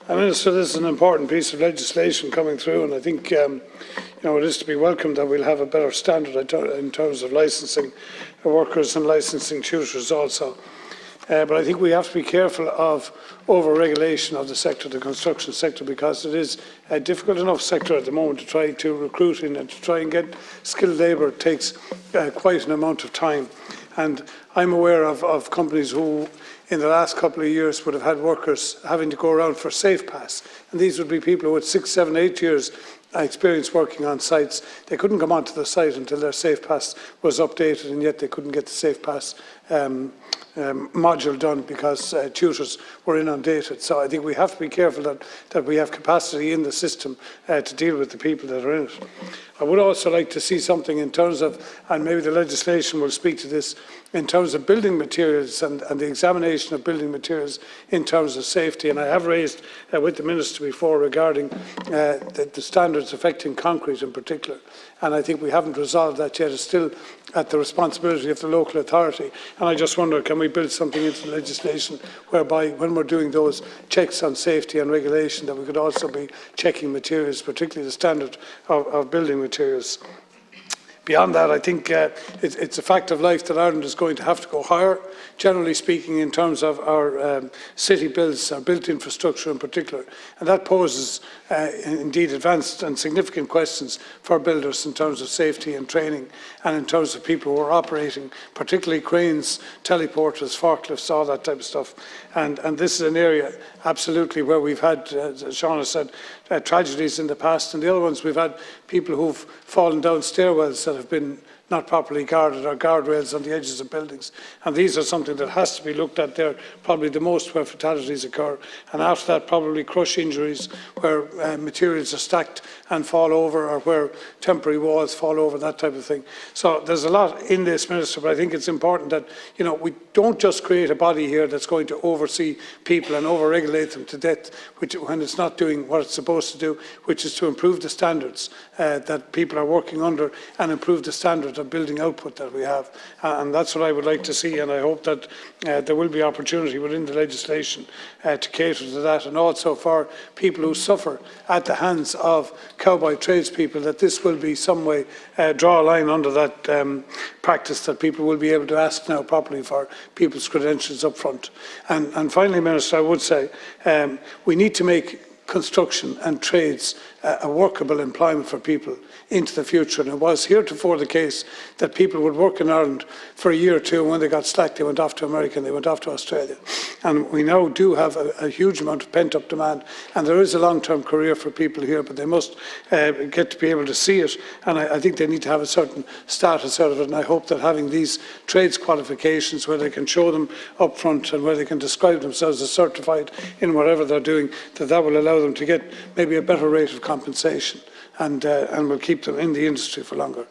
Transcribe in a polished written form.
Minister, this is an important piece of legislation coming through, and I think it is to be welcomed that we'll have a better standard in terms of licensing workers and licensing tutors also. But I think we have to be careful of over-regulation of the sector, the construction sector, because it is a difficult enough sector at the moment to try to recruit in and to try and get skilled labour. It takes quite an amount of time. And I'm aware of companies who, in the last couple of years, would have had workers having to go around for safe pass. And these would be people who had 6, 7, 8 years experience working on sites. They couldn't come onto the site until their safe pass was updated, and yet they couldn't get the safe pass module done because tutors were inundated. So I think we have to be careful that we have capacity in the system to deal with the people that are in it. I would also like to see something in terms of, and maybe the legislation will speak to this, in terms of building materials and the examination of building materials in terms of safety. And I have raised with the Minister before regarding the standards affecting concrete in particular. And I think we haven't resolved that yet. It's still at the responsibility of the local authority. And I just wonder, can we build something into the legislation whereby when we're doing those checks on safety and regulation, that we could also be checking materials, particularly the standard of building materials. Beyond that, I think it's a fact of life that Ireland is going to have to go higher, generally speaking, in terms of our city builds, our built infrastructure in particular. And that poses, indeed, advanced and significant questions for builders in terms of safety and training, and in terms of people who are operating, particularly cranes, teleporters, forklifts, all that type of stuff. And this is an area, absolutely, where we've had, as Sean said, tragedies in the past. And the other ones, we've had people who've fallen down stairwells that have been not properly guarded, or guardrails on the edges of buildings. And these are something that has to be looked at there, probably the most where fatalities occur. And after that, probably crush injuries where materials are stacked and fall over, or where temporary walls fall over, that type of thing. So there's a lot in this, Minister, but I think it's important that we don't just create a body here that's going to oversee people and over-regulate them to death, when it's not doing what it's supposed to do, which is to improve the standards that people are working under and improve the standard of building output that we have. And that's what I would like to see, and I hope that there will be opportunity within the legislation to cater to that, and also for people who suffer at the hands of cowboy tradespeople, that this will be some way draw a line under that practice, that people will be able to ask now properly for people's credentials up front. And finally, Minister, I would say we need to make construction and trades a workable employment for people into the future. And it was heretofore the case that people would work in Ireland for a year or two, and when they got slack, they went off to America and they went off to Australia. And we now do have a huge amount of pent-up demand, and there is a long-term career for people here, but they must get to be able to see it. And I think they need to have a certain status out of it, and I hope that having these trades qualifications where they can show them up front and where they can describe themselves as certified in whatever they're doing, that will allow them to get maybe a better rate of compensation, and will keep them in the industry for longer.